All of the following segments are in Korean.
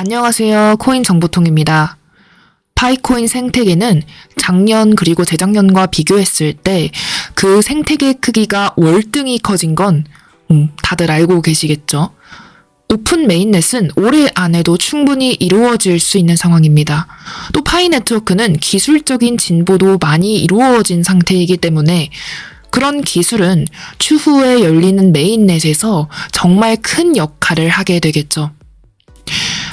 안녕하세요. 코인 정보통입니다. 파이코인 생태계는 작년 그리고 재작년과 비교했을 때 그 생태계 크기가 월등히 커진 건 다들 알고 계시겠죠? 오픈 메인넷은 올해 안에도 충분히 이루어질 수 있는 상황입니다. 또 파이 네트워크는 기술적인 진보도 많이 이루어진 상태이기 때문에 그런 기술은 추후에 열리는 메인넷에서 정말 큰 역할을 하게 되겠죠.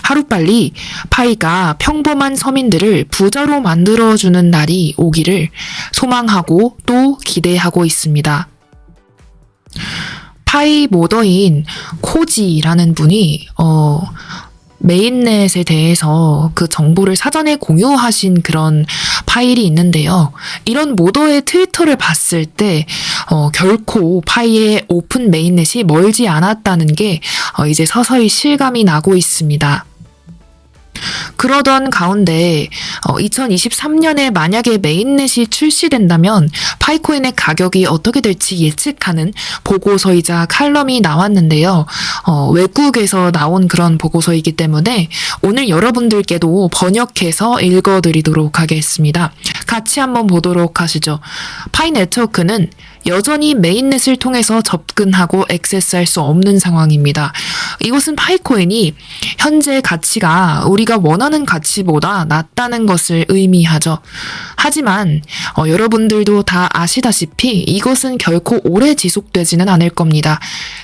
하루빨리 파이가 평범한 서민들을 부자로 만들어주는 날이 오기를 소망하고 또 기대하고 있습니다. 파이 모더인 코지라는 분이 메인넷에 대해서 그 정보를 사전에 공유하신 그런 파일이 있는데요. 이런 모더의 트위터를 봤을 때 결코 파이의 오픈 메인넷이 멀지 않았다는 게 이제 서서히 실감이 나고 있습니다. 그러던 가운데 2023년에 만약에 메인넷이 출시된다면 파이코인의 가격이 어떻게 될지 예측하는 보고서이자 칼럼이 나왔는데요. 외국에서 나온 그런 보고서이기 때문에 오늘 여러분들께도 번역해서 읽어드리도록 하겠습니다. 같이 한번 보도록 하시죠. 파이 네트워크는 여전히 메인넷을 통해서 접근하고 액세스할 수 없는 상황입니다. 이것은 파이코인이 현재 가치가 우리가 원하는 가치보다 낮다는 것을 의미하죠. 하지만 여러분들도 다 아시다시피 이것은 결코 오래 지속되지는 않을 겁니다.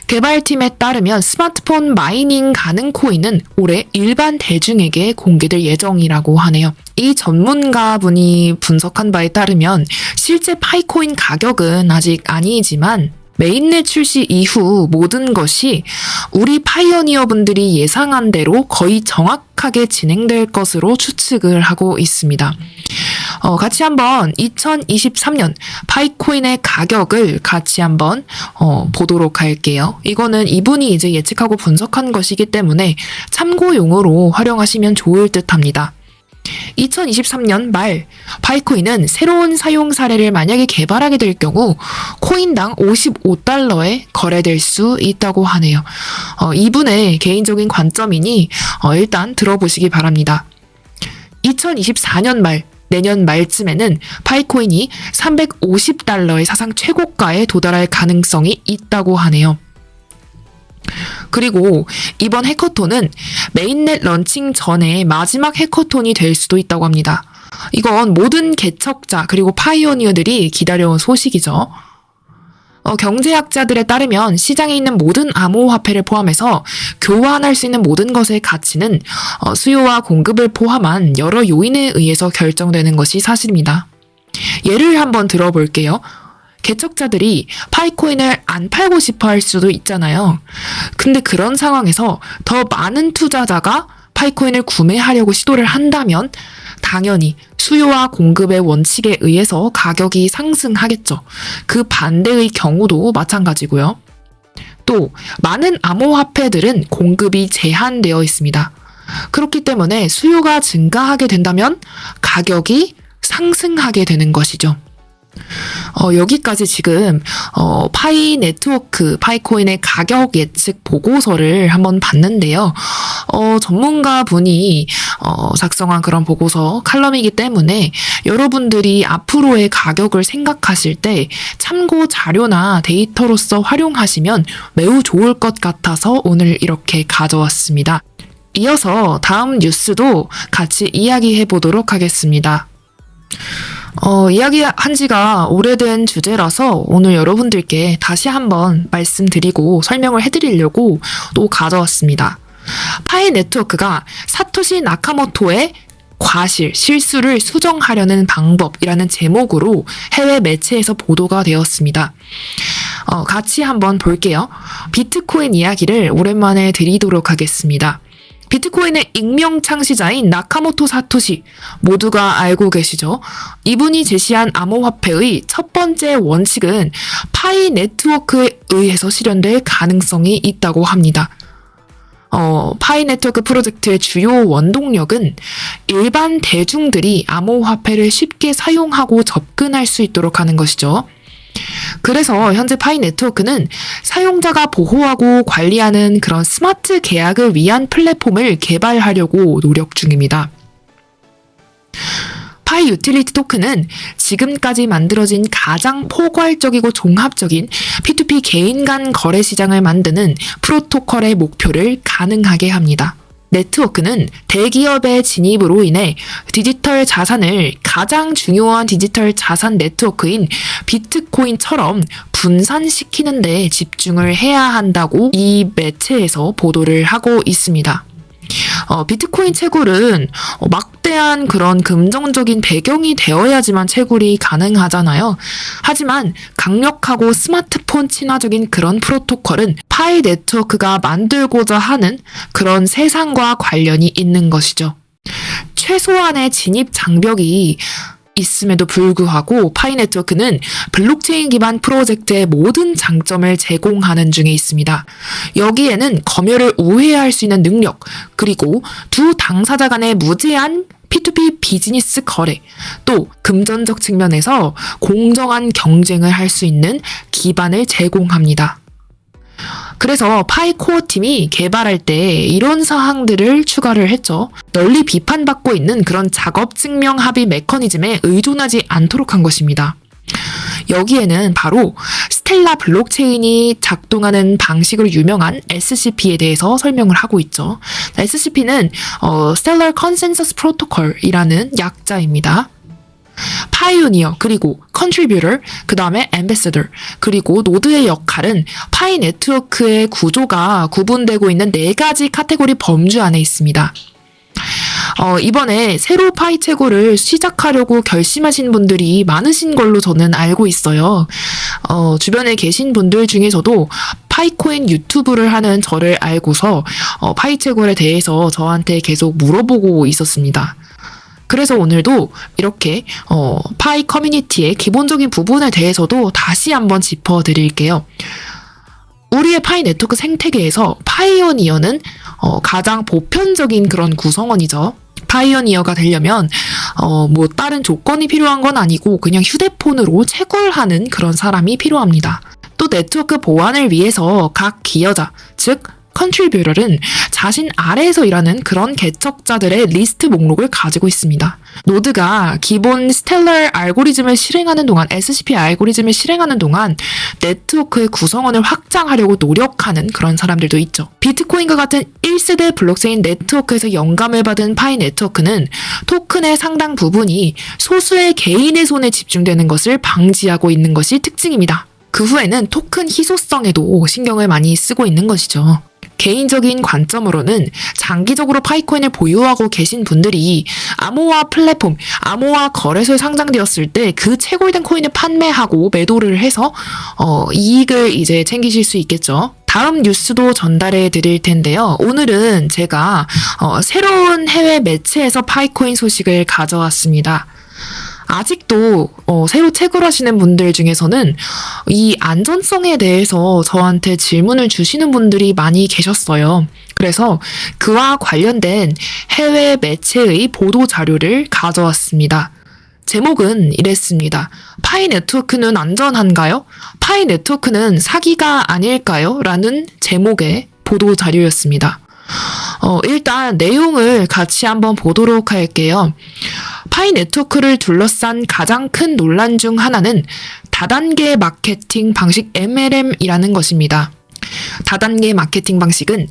개발팀에 따르면 스마트폰 마이닝 가능 코인은 올해 일반 대중에게 공개될 예정이라고 하네요. 이 전문가분이 분석한 바에 따르면 실제 파이코인 가격은 아직 아니지만 메인넷 출시 이후 모든 것이 우리 파이오니어 분들이 예상한 대로 거의 정확하게 진행될 것으로 추측을 하고 있습니다. 같이 한번 2023년 파이코인의 가격을 같이 한번 보도록 할게요. 이거는 이분이 이제 예측하고 분석한 것이기 때문에 참고용으로 활용하시면 좋을 듯 합니다. 2023년 말 파이코인은 새로운 사용 사례를 만약에 개발하게 될 경우 코인당 55달러에 거래될 수 있다고 하네요. 이분의 개인적인 관점이니 일단 들어보시기 바랍니다. 2024년 말 내년 말쯤에는 파이코인이 350달러의 사상 최고가에 도달할 가능성이 있다고 하네요. 그리고 이번 해커톤은 메인넷 런칭 전에 마지막 해커톤이 될 수도 있다고 합니다. 이건 모든 개척자 그리고 파이오니어들이 기다려온 소식이죠. 경제학자들에 따르면 시장에 있는 모든 암호화폐를 포함해서 교환할 수 있는 모든 것의 가치는 수요와 공급을 포함한 여러 요인에 의해서 결정되는 것이 사실입니다. 예를 한번 들어볼게요. 개척자들이 파이코인을 안 팔고 싶어 할 수도 있잖아요. 근데 그런 상황에서 더 많은 투자자가 파이코인을 구매하려고 시도를 한다면 당연히 수요와 공급의 원칙에 의해서 가격이 상승하겠죠. 그 반대의 경우도 마찬가지고요. 또 많은 암호화폐들은 공급이 제한되어 있습니다. 그렇기 때문에 수요가 증가하게 된다면 가격이 상승하게 되는 것이죠. 여기까지 지금 파이 네트워크, 파이코인의 가격 예측 보고서를 한번 봤는데요. 전문가 분이 작성한 그런 보고서 칼럼이기 때문에 여러분들이 앞으로의 가격을 생각하실 때 참고 자료나 데이터로서 활용하시면 매우 좋을 것 같아서 오늘 이렇게 가져왔습니다. 이어서 다음 뉴스도 같이 이야기해 보도록 하겠습니다. 이야기한 지가 오래된 주제라서 오늘 여러분들께 다시 한번 말씀드리고 설명을 해드리려고 또 가져왔습니다. 파이 네트워크가 사토시 나카모토의 과실, 실수를 수정하려는 방법이라는 제목으로 해외 매체에서 보도가 되었습니다. 같이 한번 볼게요. 비트코인 이야기를 오랜만에 드리도록 하겠습니다. 비트코인의 익명 창시자인 나카모토 사토시 모두가 알고 계시죠? 이분이 제시한 암호화폐의 첫 번째 원칙은 파이 네트워크에 의해서 실현될 가능성이 있다고 합니다. 파이 네트워크 프로젝트의 주요 원동력은 일반 대중들이 암호화폐를 쉽게 사용하고 접근할 수 있도록 하는 것이죠. 그래서 현재 파이 네트워크는 사용자가 보호하고 관리하는 그런 스마트 계약을 위한 플랫폼을 개발하려고 노력 중입니다. 파이 유틸리티 토큰은 지금까지 만들어진 가장 포괄적이고 종합적인 P2P 개인 간 거래 시장을 만드는 프로토콜의 목표를 가능하게 합니다. 네트워크는 대기업의 진입으로 인해 디지털 자산을 가장 중요한 디지털 자산 네트워크인 비트코인처럼 분산시키는 데 집중을 해야 한다고 이 매체에서 보도를 하고 있습니다. 비트코인 채굴은 막대한 그런 금전적인 배경이 되어야지만 채굴이 가능하잖아요. 하지만 강력하고 스마트폰 친화적인 그런 프로토콜은 파이 네트워크가 만들고자 하는 그런 세상과 관련이 있는 것이죠. 최소한의 진입 장벽이 있음에도 불구하고 파이 네트워크는 블록체인 기반 프로젝트의 모든 장점을 제공하는 중에 있습니다. 여기에는 검열을 우회할 수 있는 능력, 그리고 두 당사자 간의 무제한 P2P 비즈니스 거래, 또 금전적 측면에서 공정한 경쟁을 할 수 있는 기반을 제공합니다. 그래서 파이 코어 팀이 개발할 때 이런 사항들을 추가를 했죠. 널리 비판받고 있는 그런 작업 증명 합의 메커니즘에 의존하지 않도록 한 것입니다. 여기에는 바로 스텔라 블록체인이 작동하는 방식으로 유명한 SCP에 대해서 설명을 하고 있죠. SCP는 Stellar Consensus Protocol이라는 약자입니다. 파이오니어, 그리고 컨트리뷰터, 그 다음에 앰베서더, 그리고 노드의 역할은 파이 네트워크의 구조가 구분되고 있는 4가지 카테고리 범주 안에 있습니다. 이번에 새로 파이 채굴을 시작하려고 결심하신 분들이 많으신 걸로 저는 알고 있어요. 주변에 계신 분들 중에서도 파이코인 유튜브를 하는 저를 알고서 파이 채굴에 대해서 저한테 계속 물어보고 있었습니다. 그래서 오늘도 이렇게 파이 커뮤니티의 기본적인 부분에 대해서도 다시 한번 짚어드릴게요. 우리의 파이 네트워크 생태계에서 파이오니어는 가장 보편적인 그런 구성원이죠. 파이오니어가 되려면 뭐 다른 조건이 필요한 건 아니고 그냥 휴대폰으로 채굴하는 그런 사람이 필요합니다. 또 네트워크 보안을 위해서 각 기여자, 즉 컨트리뷰터는 자신 아래에서 일하는 그런 개척자들의 리스트 목록을 가지고 있습니다. 노드가 기본 스텔러 알고리즘을 실행하는 동안, SCP 알고리즘을 실행하는 동안 네트워크의 구성원을 확장하려고 노력하는 그런 사람들도 있죠. 비트코인과 같은 1세대 블록체인 네트워크에서 영감을 받은 파이 네트워크는 토큰의 상당 부분이 소수의 개인의 손에 집중되는 것을 방지하고 있는 것이 특징입니다. 그 후에는 토큰 희소성에도 신경을 많이 쓰고 있는 것이죠. 개인적인 관점으로는 장기적으로 파이코인을 보유하고 계신 분들이 암호화 플랫폼, 암호화 거래소에 상장되었을 때 그 채굴된 코인을 판매하고 매도를 해서 이익을 이제 챙기실 수 있겠죠. 다음 뉴스도 전달해 드릴 텐데요. 오늘은 제가 새로운 해외 매체에서 파이코인 소식을 가져왔습니다. 아직도 새로 채굴하시는 분들 중에서는 이 안전성에 대해서 저한테 질문을 주시는 분들이 많이 계셨어요. 그래서 그와 관련된 해외 매체의 보도 자료를 가져왔습니다. 제목은 이랬습니다. 파이 네트워크는 안전한가요? 파이 네트워크는 사기가 아닐까요? 라는 제목의 보도 자료였습니다. 일단 내용을 같이 한번 보도록 할게요. 파이 네트워크를 둘러싼 가장 큰 논란 중 하나는 다단계 마케팅 방식 MLM이라는 것입니다. 다단계 마케팅 방식은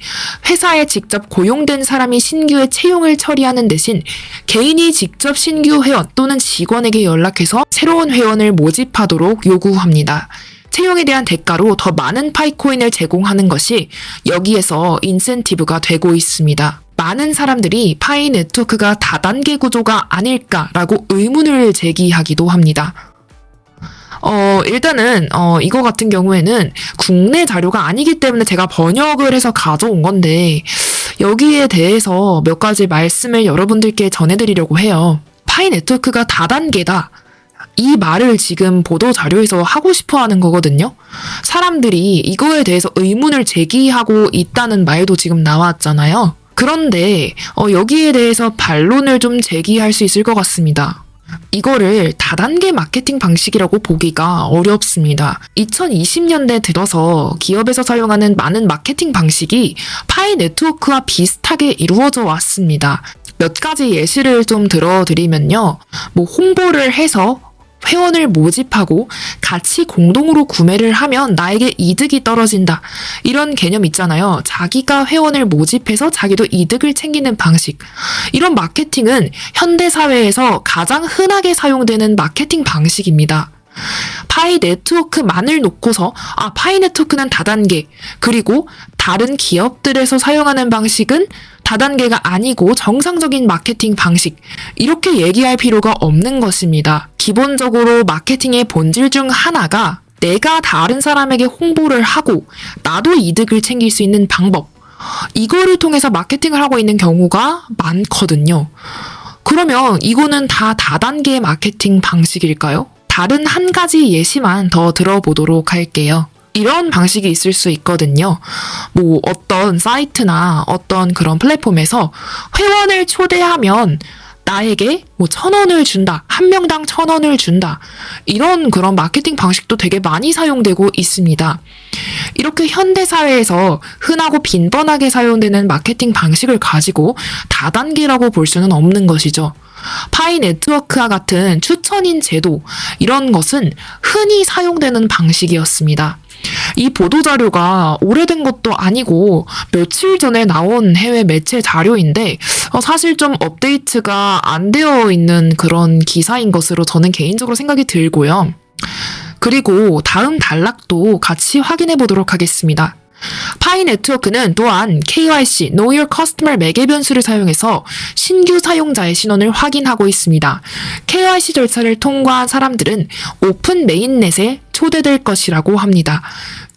회사에 직접 고용된 사람이 신규의 채용을 처리하는 대신 개인이 직접 신규 회원 또는 직원에게 연락해서 새로운 회원을 모집하도록 요구합니다. 채용에 대한 대가로 더 많은 파이코인을 제공하는 것이 여기에서 인센티브가 되고 있습니다. 많은 사람들이 파이 네트워크가 다단계 구조가 아닐까라고 의문을 제기하기도 합니다. 일단은 이거 같은 경우에는 국내 자료가 아니기 때문에 제가 번역을 해서 가져온 건데 여기에 대해서 몇 가지 말씀을 여러분들께 전해드리려고 해요. 파이 네트워크가 다단계다. 이 말을 지금 보도 자료에서 하고 싶어 하는 거거든요. 사람들이 이거에 대해서 의문을 제기하고 있다는 말도 지금 나왔잖아요. 그런데 여기에 대해서 반론을 좀 제기할 수 있을 것 같습니다. 이거를 다단계 마케팅 방식이라고 보기가 어렵습니다. 2020년대 들어서 기업에서 사용하는 많은 마케팅 방식이 파이 네트워크와 비슷하게 이루어져 왔습니다. 몇 가지 예시를 좀 들어드리면요. 홍보를 해서 회원을 모집하고 같이 공동으로 구매를 하면 나에게 이득이 떨어진다. 이런 개념 있잖아요. 자기가 회원을 모집해서 자기도 이득을 챙기는 방식. 이런 마케팅은 현대사회에서 가장 흔하게 사용되는 마케팅 방식입니다. 파이 네트워크만을 놓고서 파이 네트워크는 다단계, 그리고 다른 기업들에서 사용하는 방식은 다단계가 아니고 정상적인 마케팅 방식, 이렇게 얘기할 필요가 없는 것입니다. 기본적으로 마케팅의 본질 중 하나가 내가 다른 사람에게 홍보를 하고 나도 이득을 챙길 수 있는 방법, 이거를 통해서 마케팅을 하고 있는 경우가 많거든요. 그러면 이거는 다 다단계의 마케팅 방식일까요? 다른 한 가지 예시만 더 들어보도록 할게요. 이런 방식이 있을 수 있거든요. 어떤 사이트나 어떤 그런 플랫폼에서 회원을 초대하면 나에게 1,000원을 준다. 한 명당 1,000원을 준다. 이런 그런 마케팅 방식도 되게 많이 사용되고 있습니다. 이렇게 현대사회에서 흔하고 빈번하게 사용되는 마케팅 방식을 가지고 다단계라고 볼 수는 없는 것이죠. 파이 네트워크와 같은 추천인 제도, 이런 것은 흔히 사용되는 방식이었습니다. 이 보도자료가 오래된 것도 아니고 며칠 전에 나온 해외 매체 자료인데 사실 좀 업데이트가 안 되어 있는 그런 기사인 것으로 저는 개인적으로 생각이 들고요. 그리고 다음 단락도 같이 확인해 보도록 하겠습니다. 파이 네트워크는 또한 KYC, Know Your Customer 매개 변수를 사용해서 신규 사용자의 신원을 확인하고 있습니다. KYC 절차를 통과한 사람들은 오픈 메인넷에 초대될 것이라고 합니다.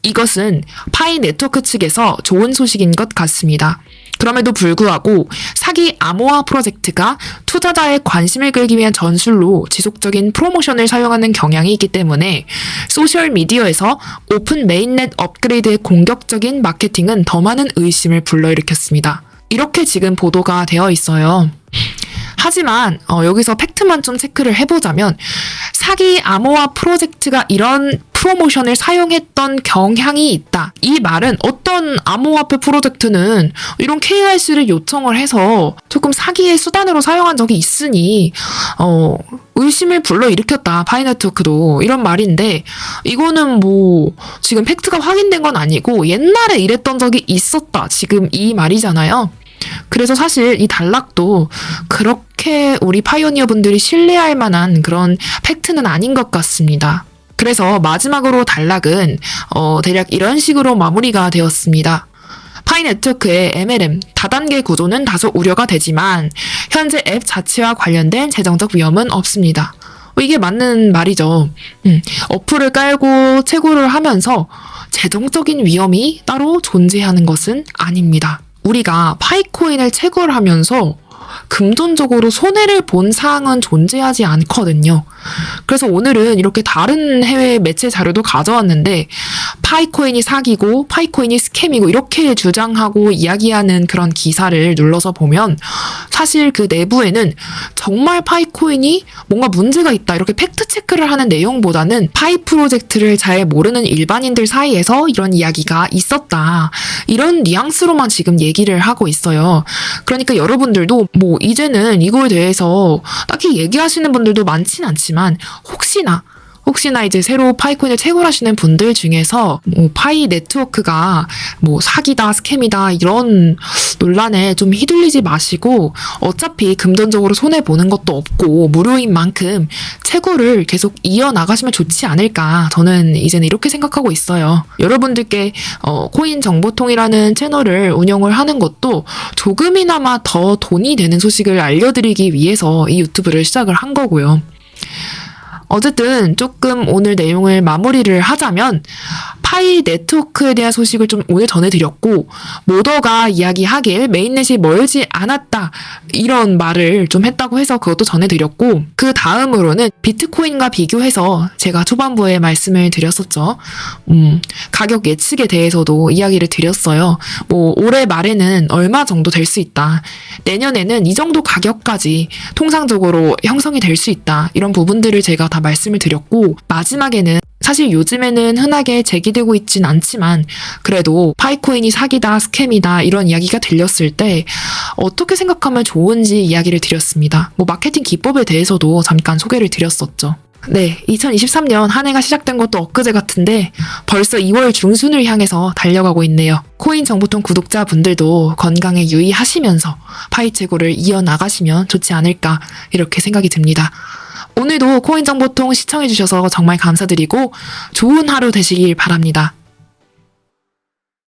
이것은 파이 네트워크 측에서 좋은 소식인 것 같습니다. 그럼에도 불구하고 사기 암호화 프로젝트가 투자자의 관심을 끌기 위한 전술로 지속적인 프로모션을 사용하는 경향이 있기 때문에 소셜미디어에서 오픈 메인넷 업그레이드의 공격적인 마케팅은 더 많은 의심을 불러일으켰습니다. 이렇게 지금 보도가 되어 있어요. 하지만 여기서 팩트만 좀 체크를 해보자면 사기 암호화 프로젝트가 이런 프로모션을 사용했던 경향이 있다. 이 말은 어떤 암호화폐 프로젝트는 이런 KYC를 요청을 해서 조금 사기의 수단으로 사용한 적이 있으니 의심을 불러일으켰다. 파이 네트워크도 이런 말인데 이거는 지금 팩트가 확인된 건 아니고 옛날에 이랬던 적이 있었다. 지금 이 말이잖아요. 그래서 사실 이 단락도 그렇게 우리 파이오니어 분들이 신뢰할 만한 그런 팩트는 아닌 것 같습니다. 그래서 마지막으로 단락은 대략 이런 식으로 마무리가 되었습니다. 파이 네트워크의 MLM, 다단계 구조는 다소 우려가 되지만 현재 앱 자체와 관련된 재정적 위험은 없습니다. 이게 맞는 말이죠. 어플을 깔고 채굴을 하면서 재정적인 위험이 따로 존재하는 것은 아닙니다. 우리가 파이코인을 채굴하면서 금전적으로 손해를 본 사항은 존재하지 않거든요. 그래서 오늘은 이렇게 다른 해외 매체 자료도 가져왔는데 파이코인이 사기고 파이코인이 스캠이고 이렇게 주장하고 이야기하는 그런 기사를 눌러서 보면 사실 그 내부에는 정말 파이코인이 뭔가 문제가 있다 이렇게 팩트체크를 하는 내용보다는 파이 프로젝트를 잘 모르는 일반인들 사이에서 이런 이야기가 있었다. 이런 뉘앙스로만 지금 얘기를 하고 있어요. 그러니까 여러분들도 이제는 이거에 대해서 딱히 얘기하시는 분들도 많진 않지만 혹시나 이제 새로 파이코인을 채굴하시는 분들 중에서 파이 네트워크가 사기다, 스캠이다 이런 논란에 좀 휘둘리지 마시고 어차피 금전적으로 손해보는 것도 없고 무료인 만큼 채굴을 계속 이어나가시면 좋지 않을까 저는 이제는 이렇게 생각하고 있어요. 여러분들께 코인 정보통이라는 채널을 운영을 하는 것도 조금이나마 더 돈이 되는 소식을 알려드리기 위해서 이 유튜브를 시작을 한 거고요. 어쨌든 조금 오늘 내용을 마무리를 하자면 파이 네트워크에 대한 소식을 좀 오늘 전해드렸고, 모더가 이야기하길 메인넷이 멀지 않았다, 이런 말을 좀 했다고 해서 그것도 전해드렸고, 그 다음으로는 비트코인과 비교해서 제가 초반부에 말씀을 드렸었죠. 가격 예측에 대해서도 이야기를 드렸어요. 올해 말에는 얼마 정도 될 수 있다. 내년에는 이 정도 가격까지 통상적으로 형성이 될 수 있다. 이런 부분들을 제가 다 말씀을 드렸고, 마지막에는 사실 요즘에는 흔하게 제기되고 있진 않지만 그래도 파이코인이 사기다, 스캠이다 이런 이야기가 들렸을 때 어떻게 생각하면 좋은지 이야기를 드렸습니다. 마케팅 기법에 대해서도 잠깐 소개를 드렸었죠. 네, 2023년 한 해가 시작된 것도 엊그제 같은데 벌써 2월 중순을 향해서 달려가고 있네요. 코인 정보통 구독자분들도 건강에 유의하시면서 파이 채굴을 이어나가시면 좋지 않을까 이렇게 생각이 듭니다. 오늘도 코인 정보통 시청해주셔서 정말 감사드리고 좋은 하루 되시길 바랍니다.